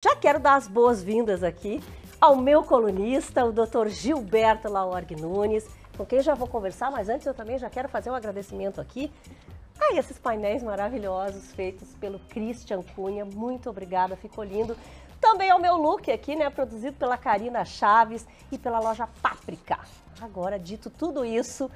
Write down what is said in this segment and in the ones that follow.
Já quero dar as boas-vindas aqui ao meu colunista, o Dr. Gilberto Laorgue Nunes, com quem já vou conversar, mas antes eu também já quero fazer um agradecimento aqui a esses painéis maravilhosos feitos pelo Christian Cunha. Muito obrigada, ficou lindo. Também ao meu look aqui, né, produzido pela Karina Chaves e pela loja Páprica. Agora, dito tudo isso,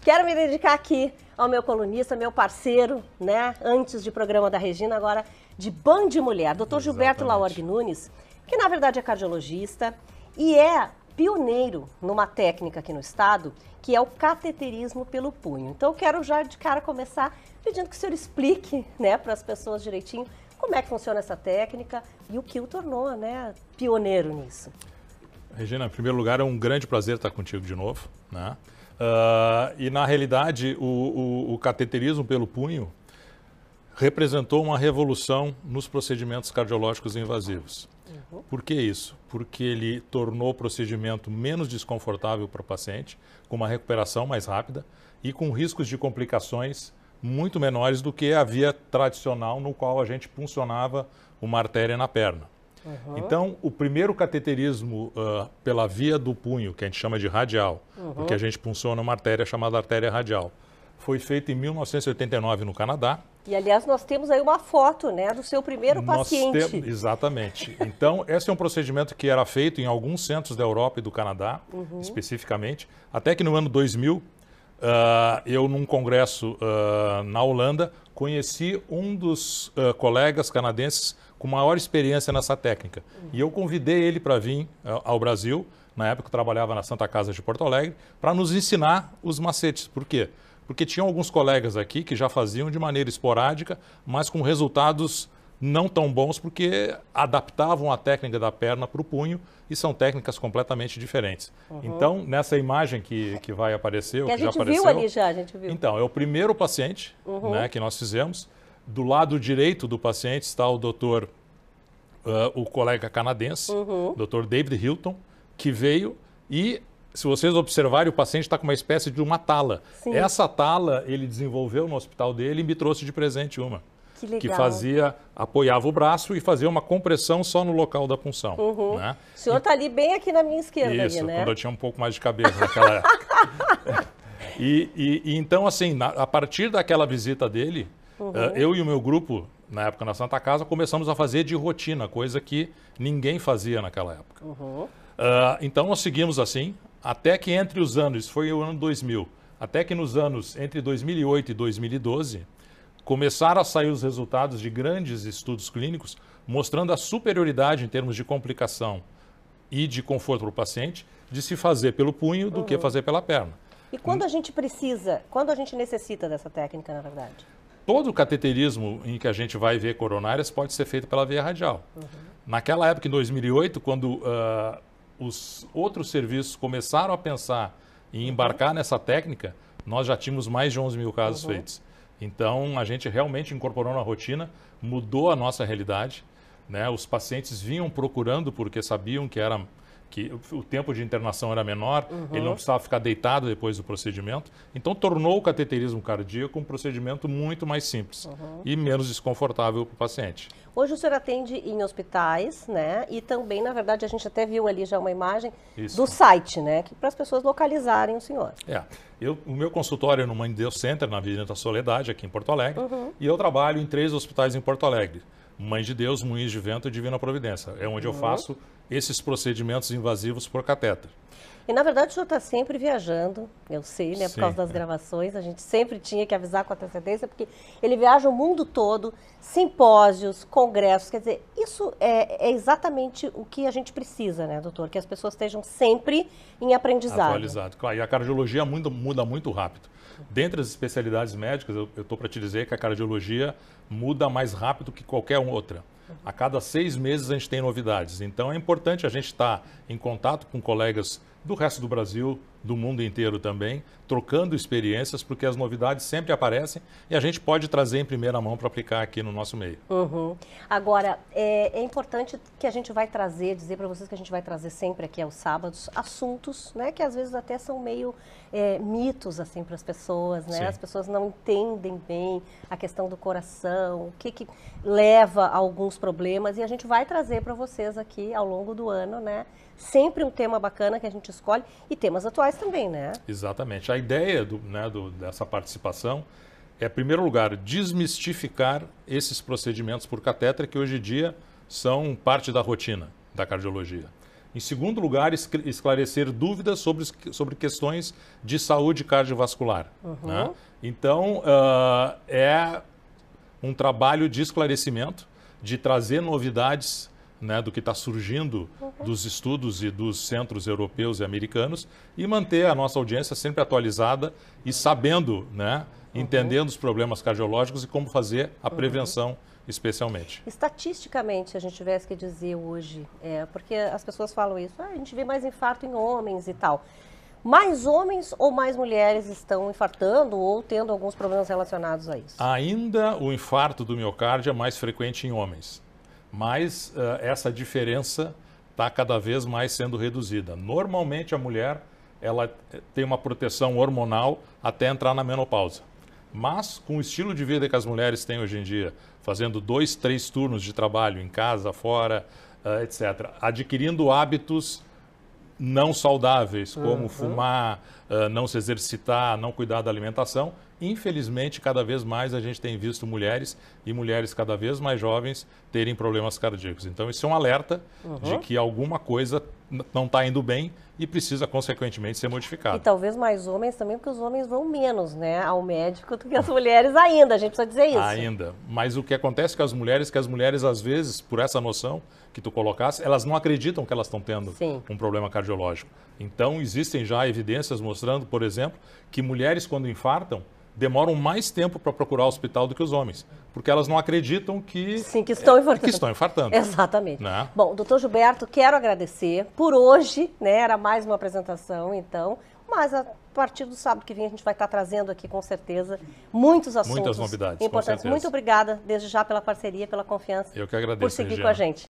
quero me dedicar aqui ao meu colunista, meu parceiro, né, antes de programa da Regina, agora de Band Mulher, Dr. Gilberto Laorgue Nunes, que na verdade é cardiologista e é pioneiro numa técnica aqui no estado, que é o cateterismo pelo punho. Então, eu quero já de cara começar pedindo que o senhor explique, né, para as pessoas direitinho como é que funciona essa técnica e o que o tornou, né, pioneiro nisso. Regina, em primeiro lugar, é um grande prazer estar contigo de novo, né? E na realidade, o cateterismo pelo punho representou uma revolução nos procedimentos cardiológicos invasivos. Por que isso? Porque ele tornou o procedimento menos desconfortável para o paciente, com uma recuperação mais rápida e com riscos de complicações muito menores do que a via tradicional no qual a gente puncionava uma artéria na perna. Então, o primeiro cateterismo pela via do punho, que a gente chama de radial, porque a gente punciona uma artéria chamada artéria radial, foi feito em 1989 no Canadá. E, aliás, nós temos aí uma foto, né, do seu primeiro paciente. Exatamente. Então, esse é um procedimento que era feito em alguns centros da Europa e do Canadá, especificamente, até que no ano 2000, eu, num congresso na Holanda, conheci um dos colegas canadenses com maior experiência nessa técnica. E eu convidei ele para vir ao Brasil, na época eu trabalhava na Santa Casa de Porto Alegre, para nos ensinar os macetes. Por quê? Porque tinham alguns colegas aqui que já faziam de maneira esporádica, mas com resultados não tão bons, porque adaptavam a técnica da perna para o punho e são técnicas completamente diferentes. Então, nessa imagem que vai aparecer, que ou que já apareceu... viu ali já, a gente viu. Então, é o primeiro paciente né, que nós fizemos. Do lado direito do paciente está o doutor, o colega canadense, Dr. David Hilton, que veio e... Se vocês observarem, o paciente está com uma espécie de uma tala. Sim. Essa tala ele desenvolveu no hospital dele e me trouxe de presente uma. Que legal. Que apoiava o braço e fazia uma compressão só no local da punção. Né? O senhor está ali bem aqui na minha esquerda. Isso, ali, né? Quando eu tinha um pouco mais de cabelo naquela época. E então, assim, a partir daquela visita dele, eu e o meu grupo, na época na Santa Casa, começamos a fazer de rotina, coisa que ninguém fazia naquela época. Então, nós seguimos assim, até que entre os anos, isso foi o ano 2000, até que nos anos entre 2008 e 2012, começaram a sair os resultados de grandes estudos clínicos mostrando a superioridade em termos de complicação e de conforto para o paciente de se fazer pelo punho do que fazer pela perna. E quando a gente precisa, quando a gente necessita dessa técnica, na verdade? Todo o cateterismo em que a gente vai ver coronárias pode ser feito pela via radial. Naquela época, em 2008, quando... os outros serviços começaram a pensar em embarcar nessa técnica, nós já tínhamos mais de 11 mil casos feitos. Então, a gente realmente incorporou na rotina, mudou a nossa realidade. Né? Os pacientes vinham procurando porque sabiam que o tempo de internação era menor, ele não precisava ficar deitado depois do procedimento. Então, tornou o cateterismo cardíaco um procedimento muito mais simples e menos desconfortável para o paciente. Hoje o senhor atende em hospitais, né? E também, na verdade, a gente até viu ali já uma imagem do site, né? Para as pessoas localizarem o senhor. O meu consultório é no Mãe de Deus Center, na Avenida da Soledade, aqui em Porto Alegre. E eu trabalho em 3 hospitais em Porto Alegre. Mãe de Deus, Moinhos de Vento e Divina Providência. É onde eu faço esses procedimentos invasivos por catéter. E, na verdade, o senhor está sempre viajando, eu sei, né? Por causa das gravações, a gente sempre tinha que avisar com antecedência, porque ele viaja o mundo todo, simpósios, congressos, quer dizer, isso é exatamente o que a gente precisa, né, doutor? Que as pessoas estejam sempre em aprendizado. Atualizado, claro. E a cardiologia muda muito rápido. Dentre as especialidades médicas, eu estou para te dizer que a cardiologia muda mais rápido que qualquer outra. A cada 6 meses a gente tem novidades. Então é importante a gente estar em contato com colegas do resto do Brasil, do mundo inteiro também, trocando experiências, porque as novidades sempre aparecem e a gente pode trazer em primeira mão para aplicar aqui no nosso meio. Agora, é importante que a gente vai dizer para vocês que a gente vai trazer sempre aqui aos sábados, assuntos, né, que às vezes até são meio mitos assim para as pessoas, né? As pessoas não entendem bem a questão do coração, o que leva a alguns problemas e a gente vai trazer para vocês aqui ao longo do ano, né? Sempre um tema bacana que a gente escolhe e temas atuais também, né? Exatamente. A ideia dessa participação é, em primeiro lugar, desmistificar esses procedimentos por catéter que hoje em dia são parte da rotina da cardiologia. Em segundo lugar, esclarecer dúvidas sobre questões de saúde cardiovascular. Né? Então, é um trabalho de esclarecimento, de trazer novidades, né, do que está surgindo dos estudos e dos centros europeus e americanos e manter a nossa audiência sempre atualizada e sabendo, né, entendendo os problemas cardiológicos e como fazer a prevenção especialmente. Estatisticamente, se a gente tivesse que dizer hoje, porque as pessoas falam isso, a gente vê mais infarto em homens e tal. Mais homens ou mais mulheres estão infartando ou tendo alguns problemas relacionados a isso? Ainda o infarto do miocárdio é mais frequente em homens, mas essa diferença está cada vez mais sendo reduzida. Normalmente a mulher ela tem uma proteção hormonal até entrar na menopausa. Mas com o estilo de vida que as mulheres têm hoje em dia, fazendo 2, 3 turnos de trabalho em casa, fora, etc., adquirindo hábitos não saudáveis, como fumar, não se exercitar, não cuidar da alimentação, infelizmente, cada vez mais a gente tem visto mulheres e mulheres cada vez mais jovens terem problemas cardíacos. Então, isso é um alerta de que alguma coisa não está indo bem e precisa, consequentemente, ser modificado. E talvez mais homens também, porque os homens vão menos, né, ao médico do que as mulheres ainda, a gente precisa dizer isso. Ainda. Mas o que acontece com as mulheres, às vezes, por essa noção que tu colocasse, elas não acreditam que elas estão tendo um problema cardiológico. Então, existem já evidências mostrando, por exemplo, que mulheres, quando infartam, demoram mais tempo para procurar o hospital do que os homens, porque elas não acreditam que estão infartando. Exatamente. Né? Bom, doutor Gilberto, quero agradecer por hoje, né? Era mais uma apresentação, então, mas a partir do sábado que vem a gente vai estar trazendo aqui, com certeza, muitos assuntos muitas novidades, importantes. Muito obrigada, desde já, pela parceria, pela confiança. Eu que agradeço, por seguir Regina. com a gente.